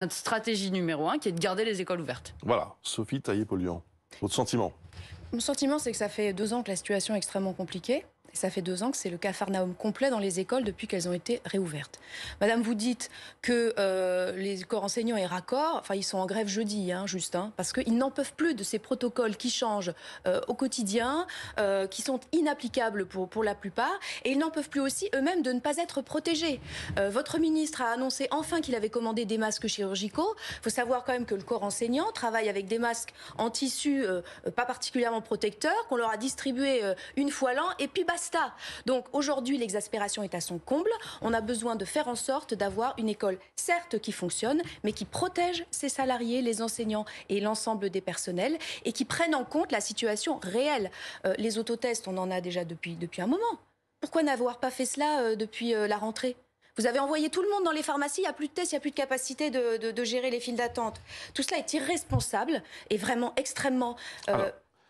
Notre stratégie numéro 1 qui est de garder les écoles ouvertes. Voilà, Sophie Taillé-Polluant. Votre sentiment? Mon sentiment, c'est que ça fait 2 ans que la situation est extrêmement compliquée. Et ça fait 2 ans que c'est le capharnaüm complet dans les écoles depuis qu'elles ont été réouvertes. Madame, vous dites que les corps enseignants et raccords, enfin, ils sont en grève jeudi, parce qu'ils n'en peuvent plus de ces protocoles qui changent au quotidien, qui sont inapplicables pour la plupart, et ils n'en peuvent plus aussi eux-mêmes de ne pas être protégés. Votre ministre a annoncé enfin qu'il avait commandé des masques chirurgicaux. Il faut savoir quand même que le corps enseignant travaille avec des masques en tissu pas particulièrement protecteurs, qu'on leur a distribués une fois l'an, et puis basta. Donc aujourd'hui, l'exaspération est à son comble. On a besoin de faire en sorte d'avoir une école, certes, qui fonctionne, mais qui protège ses salariés, les enseignants et l'ensemble des personnels, et qui prenne en compte la situation réelle. Les autotests, on en a déjà depuis un moment. Pourquoi n'avoir pas fait cela depuis la rentrée ? Vous avez envoyé tout le monde dans les pharmacies, il n'y a plus de tests, il n'y a plus de capacité de gérer les files d'attente. Tout cela est irresponsable et vraiment extrêmement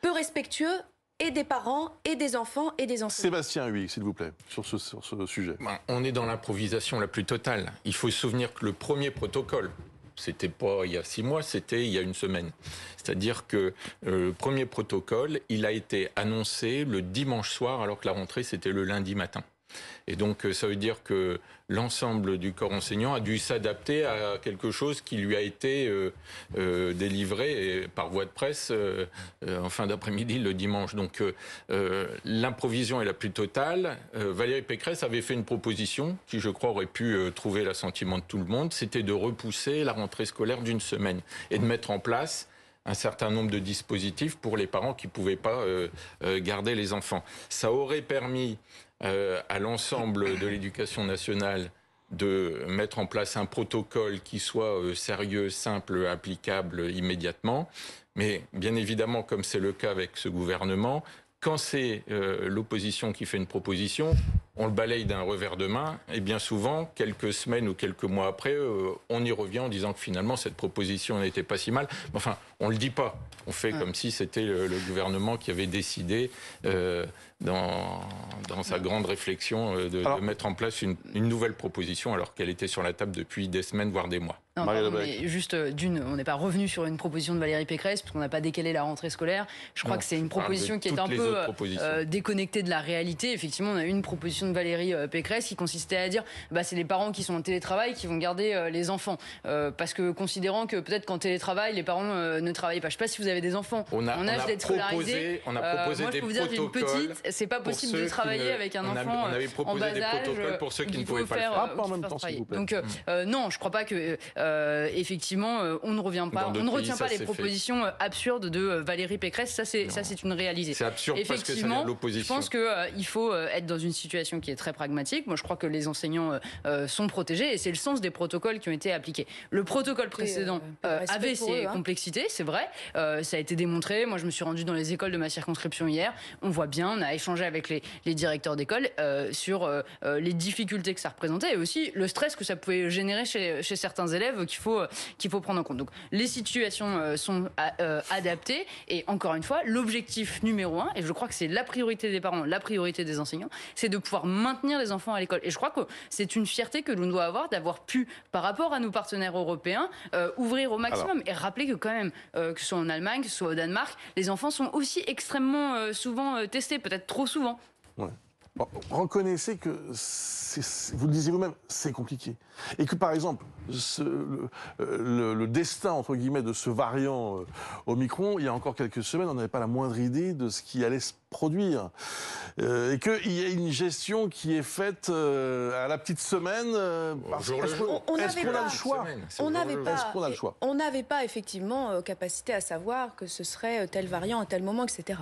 peu respectueux et des parents, et des enfants, et des enseignants. Sébastien Huy, s'il vous plaît, sur ce sujet. On est dans l'improvisation la plus totale. Il faut se souvenir que le premier protocole, c'était pas il y a 6 mois, c'était il y a 1 semaine. C'est-à-dire que le premier protocole, il a été annoncé le dimanche soir, alors que la rentrée, c'était le lundi matin. Et donc, ça veut dire que l'ensemble du corps enseignant a dû s'adapter à quelque chose qui lui a été délivré par voie de presse en fin d'après-midi le dimanche. Donc, l'improvision est la plus totale. Valérie Pécresse avait fait une proposition qui, je crois, aurait pu trouver l'assentiment de tout le monde. C'était de repousser la rentrée scolaire d'1 semaine et de mettre en place un certain nombre de dispositifs pour les parents qui ne pouvaient pas garder les enfants. Ça aurait permis à l'ensemble de l'éducation nationale de mettre en place un protocole qui soit sérieux, simple, applicable immédiatement. Mais bien évidemment, comme c'est le cas avec ce gouvernement, quand c'est l'opposition qui fait une proposition, on le balaye d'un revers de main, et bien souvent, quelques semaines ou quelques mois après, on y revient en disant que finalement, cette proposition n'était pas si mal. Mais enfin, on ne le dit pas. On fait comme si c'était le gouvernement qui avait décidé, dans sa grande réflexion, de mettre en place une nouvelle proposition, alors qu'elle était sur la table depuis des semaines, voire des mois. Non, pardon, mais juste on n'est pas revenu sur une proposition de Valérie Pécresse, parce qu'on n'a pas décalé la rentrée scolaire. Je crois que c'est une proposition qui est un peu déconnectée de la réalité. Effectivement, on a eu une proposition de Valérie Pécresse qui consistait à dire c'est les parents qui sont en télétravail qui vont garder les enfants. Parce que considérant que peut-être qu'en télétravail, les parents ne travaillent pas. Je ne sais pas si vous avez des enfants en âge d'être scolarisés. On a proposé moi, je peux vous dire, j'ai une petite, c'est pas possible de travailler avec un enfant on avait proposé en bas des âge. protocoles pour ceux qui ne pouvaient pas le faire. En même temps, s'il vous plaît. Donc non, je ne crois pas que effectivement on ne revient pas, on ne retient pas les propositions absurdes de Valérie Pécresse. Ça c'est une réalité. C'est absurde parce que ça vient de l'opposition. Je pense qu'il faut être dans une situation qui est très pragmatique. Moi, je crois que les enseignants sont protégés et c'est le sens des protocoles qui ont été appliqués. Le protocole précédent avait ses complexités, c'est vrai. Ça a été démontré. Moi, je me suis rendue dans les écoles de ma circonscription hier. On voit bien, on a échangé avec les directeurs d'école sur les difficultés que ça représentait et aussi le stress que ça pouvait générer chez certains élèves qu'il faut prendre en compte. Donc, les situations sont adaptées et encore une fois, l'objectif numéro 1, et je crois que c'est la priorité des parents, la priorité des enseignants, c'est de pouvoir maintenir les enfants à l'école. Et je crois que c'est une fierté que l'on doit avoir d'avoir pu, par rapport à nos partenaires européens, ouvrir au maximum. Et rappeler que quand même, que ce soit en Allemagne, que ce soit au Danemark, les enfants sont aussi extrêmement souvent testés, peut-être trop souvent. Ouais. Bon, reconnaissez que, vous le disiez vous-même, c'est compliqué. Et que par exemple, le destin, entre guillemets, de ce variant Omicron, il y a encore quelques semaines, on n'avait pas la moindre idée de ce qui allait se produire. Et qu'il y a une gestion qui est faite à la petite semaine. Est-ce qu'on a le choix? On n'avait pas effectivement capacité à savoir que ce serait tel variant à tel moment, etc.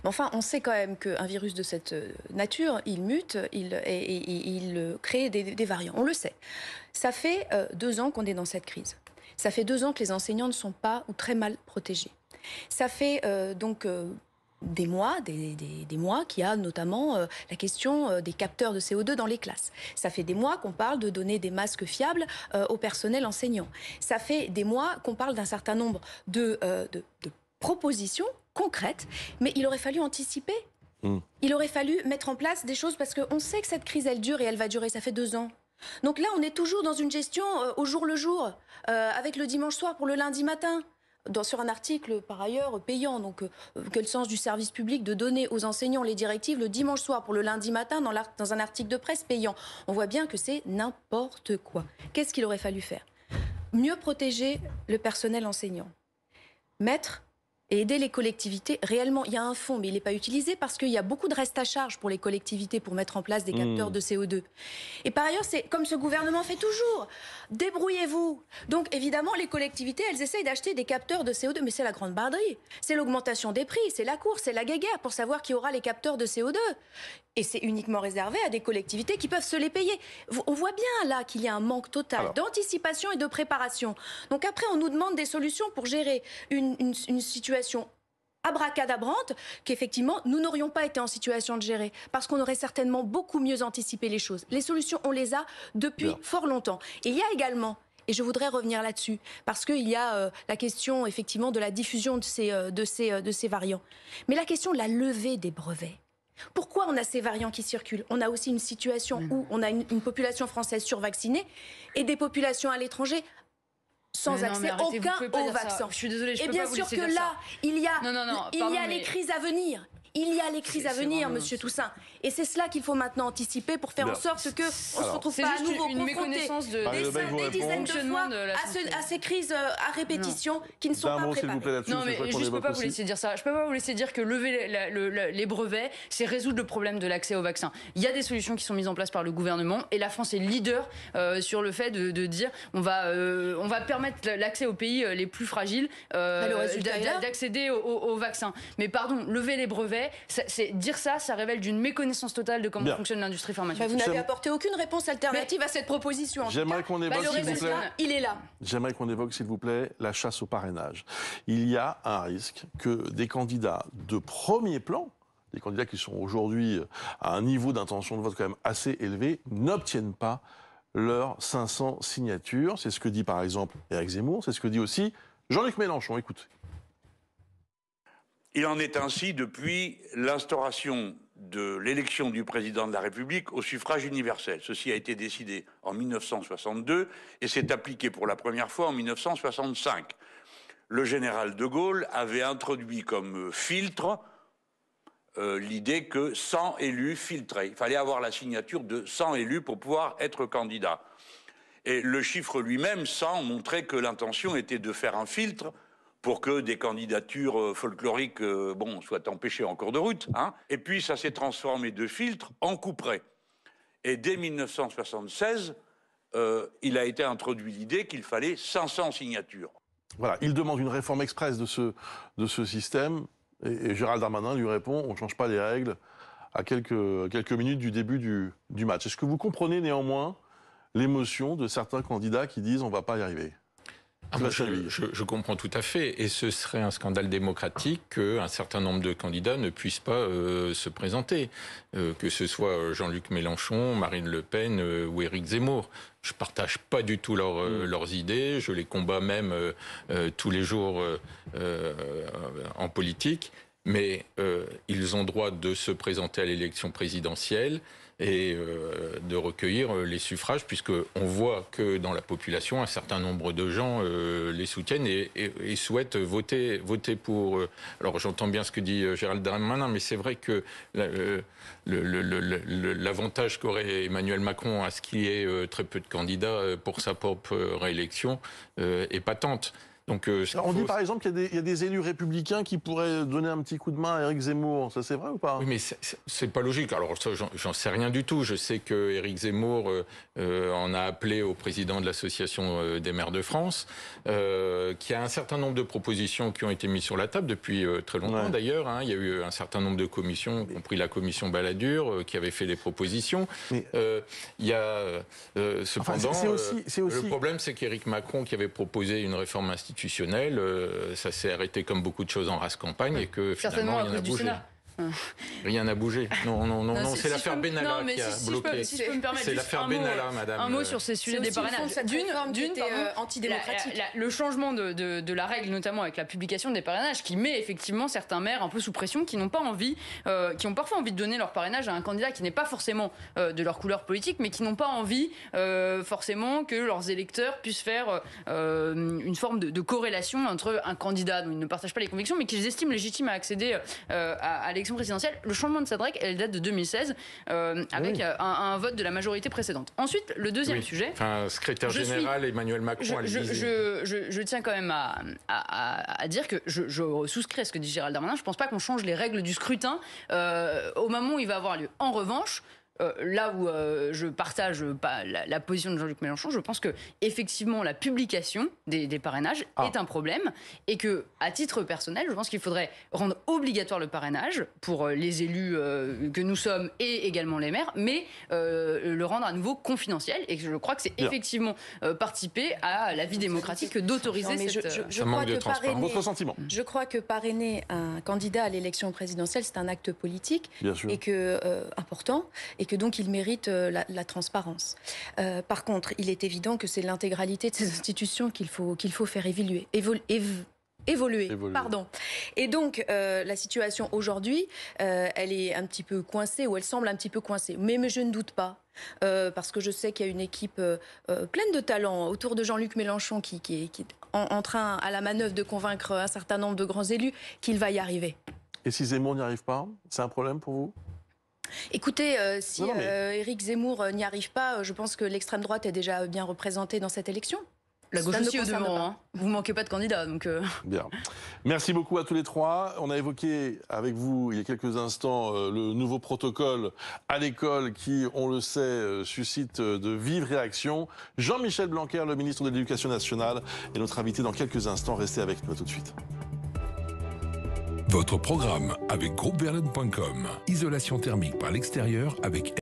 Mais enfin, on sait quand même qu'un virus de cette nature, il mute, il crée des variants. On le sait. Ça fait 2 ans qu'on est dans cette crise. Ça fait 2 ans que les enseignants ne sont pas ou très mal protégés. Ça fait des mois qu'il y a notamment la question des capteurs de CO2 dans les classes. Ça fait des mois qu'on parle de donner des masques fiables au personnel enseignant. Ça fait des mois qu'on parle d'un certain nombre de propositions concrètes, mais il aurait fallu anticiper. Il aurait fallu mettre en place des choses parce qu'on sait que cette crise, elle dure et elle va durer. Ça fait 2 ans. Donc là, on est toujours dans une gestion au jour le jour, avec le dimanche soir pour le lundi matin. Sur un article, par ailleurs, payant. Donc, quel sens du service public de donner aux enseignants les directives le dimanche soir pour le lundi matin dans un article de presse payant? On voit bien que c'est n'importe quoi. Qu'est-ce qu'il aurait fallu faire? Mieux protéger le personnel enseignant. Mettre et aider les collectivités. Réellement, il y a un fonds, mais il n'est pas utilisé parce qu'il y a beaucoup de reste à charge pour les collectivités pour mettre en place des capteurs de CO2. Et par ailleurs, c'est comme ce gouvernement fait toujours. Débrouillez-vous. Donc, évidemment, les collectivités, elles essayent d'acheter des capteurs de CO2, mais c'est la grande barderie. C'est l'augmentation des prix, c'est la course, c'est la guéguerre pour savoir qui aura les capteurs de CO2. Et c'est uniquement réservé à des collectivités qui peuvent se les payer. On voit bien là qu'il y a un manque total d'anticipation et de préparation. Donc après, on nous demande des solutions pour gérer une situation abracadabrante qu'effectivement, nous n'aurions pas été en situation de gérer parce qu'on aurait certainement beaucoup mieux anticipé les choses. Les solutions, on les a depuis fort longtemps. Et il y a également... Et je voudrais revenir là-dessus, parce qu'il y a la question, effectivement, de la diffusion de ces variants. Mais la question de la levée des brevets. Pourquoi on a ces variants qui circulent? On a aussi une situation où on a une population française survaccinée et des populations à l'étranger sans accès aucun au vaccin. Je suis désolée, et bien sûr que là, il y a les crises à venir. Il y a les crises à venir, Monsieur Toussaint. Et c'est cela qu'il faut maintenant anticiper pour faire en sorte qu'on ne se retrouve pas à nouveau confronté des dizaines de fois à ces crises à répétition qui ne sont pas préparées. Non, mais juste, je ne peux pas vous laisser dire ça. Je ne peux pas vous laisser dire que lever les brevets, c'est résoudre le problème de l'accès au vaccin. Il y a des solutions qui sont mises en place par le gouvernement et la France est leader sur le fait de dire on va permettre l'accès aux pays les plus fragiles d'accéder au vaccin. Mais pardon, lever les brevets, dire ça révèle d'une méconnaissance totale de comment fonctionne l'industrie pharmaceutique. Vous n'avez apporté aucune réponse alternative à cette proposition. J'aimerais qu'on évoque, s'il vous plaît, il est là. J'aimerais qu'on évoque, s'il vous plaît, la chasse au parrainage. Il y a un risque que des candidats de premier plan, des candidats qui sont aujourd'hui à un niveau d'intention de vote quand même assez élevé, n'obtiennent pas leurs 500 signatures. C'est ce que dit par exemple Éric Zemmour, c'est ce que dit aussi Jean-Luc Mélenchon. Écoutez. Il en est ainsi depuis l'instauration de l'élection du président de la République au suffrage universel. Ceci a été décidé en 1962 et s'est appliqué pour la première fois en 1965. Le général de Gaulle avait introduit comme filtre l'idée que 100 élus filtrés. Il fallait avoir la signature de 100 élus pour pouvoir être candidat. Et le chiffre lui-même, 100, montrait que l'intention était de faire un filtre pour que des candidatures folkloriques soient empêchées en cours de route. Et puis ça s'est transformé de filtre en couperet. Et dès 1976, il a été introduit l'idée qu'il fallait 500 signatures. Voilà, il demande une réforme express de ce système, et Gérald Darmanin lui répond, on ne change pas les règles à quelques minutes du début du match. Est-ce que vous comprenez néanmoins l'émotion de certains candidats qui disent on ne va pas y arriver? Je comprends tout à fait, et ce serait un scandale démocratique qu'un certain nombre de candidats ne puissent pas se présenter, que ce soit Jean-Luc Mélenchon, Marine Le Pen ou Éric Zemmour. Je ne partage pas du tout leurs idées, je les combats même tous les jours en politique, mais ils ont droit de se présenter à l'élection présidentielle et de recueillir les suffrages, puisqu'on voit que dans la population, un certain nombre de gens les soutiennent et souhaitent voter pour... Alors j'entends bien ce que dit Gérald Darmanin, mais c'est vrai que l'avantage qu'aurait Emmanuel Macron à ce qu'il y ait très peu de candidats pour sa propre réélection est patente. Donc, on dit par exemple qu'il y a des élus républicains qui pourraient donner un petit coup de main à Éric Zemmour. Ça, c'est vrai ou pas? Oui, mais c'est pas logique. Alors, ça, j'en sais rien du tout. Je sais que Éric Zemmour en a appelé au président de l'Association des maires de France, qui a un certain nombre de propositions qui ont été mises sur la table depuis très longtemps d'ailleurs. Il y a eu un certain nombre de commissions, y compris la commission Balladur, qui avait fait des propositions. Il y a cependant... Le problème, c'est qu'Éric Macron, qui avait proposé une réforme institutionnelle, ça s'est arrêté comme beaucoup de choses en race campagne et que finalement rien n'a bougé. Rien n'a bougé. Non, c'est l'affaire Benalla qui a bloqué. Si je peux me permettre, c'est l'affaire Benalla, madame. Un mot sur ces sujets des parrainages. D'une, antidémocratique. Le changement de la règle, notamment avec la publication des parrainages, qui met effectivement certains maires un peu sous pression, qui n'ont pas envie, qui ont parfois envie de donner leur parrainage à un candidat qui n'est pas forcément de leur couleur politique, mais qui n'ont pas envie forcément que leurs électeurs puissent faire une forme de corrélation entre un candidat dont ils ne partagent pas les convictions, mais qu'ils estiment légitime à accéder à l'élection présidentielle. Le changement de cette règle, elle date de 2016, avec un vote de la majorité précédente. Ensuite, le deuxième sujet... Enfin, secrétaire général Emmanuel Macron... Je tiens quand même à dire que je souscris à ce que dit Gérald Darmanin. Je ne pense pas qu'on change les règles du scrutin au moment où il va avoir lieu. En revanche, là où je partage pas la position de Jean-Luc Mélenchon, je pense que effectivement la publication des parrainages est un problème et que, à titre personnel, je pense qu'il faudrait rendre obligatoire le parrainage pour les élus que nous sommes et également les maires, mais le rendre à nouveau confidentiel, et je crois que c'est effectivement participer à la vie démocratique d'autoriser cette... Je crois que parrainer, votre sentiment. Je crois que parrainer un candidat à l'élection présidentielle, c'est un acte politique et que important. Et que donc il mérite la transparence. Par contre, il est évident que c'est l'intégralité de ces institutions qu'il faut faire évoluer. Pardon. Et donc, la situation aujourd'hui, elle est un petit peu coincée, ou elle semble un petit peu coincée. Mais je ne doute pas, parce que je sais qu'il y a une équipe pleine de talent autour de Jean-Luc Mélenchon qui est en train, à la manœuvre, de convaincre un certain nombre de grands élus qu'il va y arriver. Et si Zemmour n'y arrive pas, c'est un problème pour vous ? Écoutez, si Éric Zemmour n'y arrive pas, je pense que l'extrême droite est déjà bien représentée dans cette élection. La gauche aussi, au demeurant. Vous manquez pas de candidats, donc... Bien. Merci beaucoup à tous les trois. On a évoqué avec vous, il y a quelques instants, le nouveau protocole à l'école qui, on le sait, suscite de vives réactions. Jean-Michel Blanquer, le ministre de l'Éducation nationale, est notre invité dans quelques instants. Restez avec nous, à tout de suite. Votre programme avec groupeverlaine.com. Isolation thermique par l'extérieur avec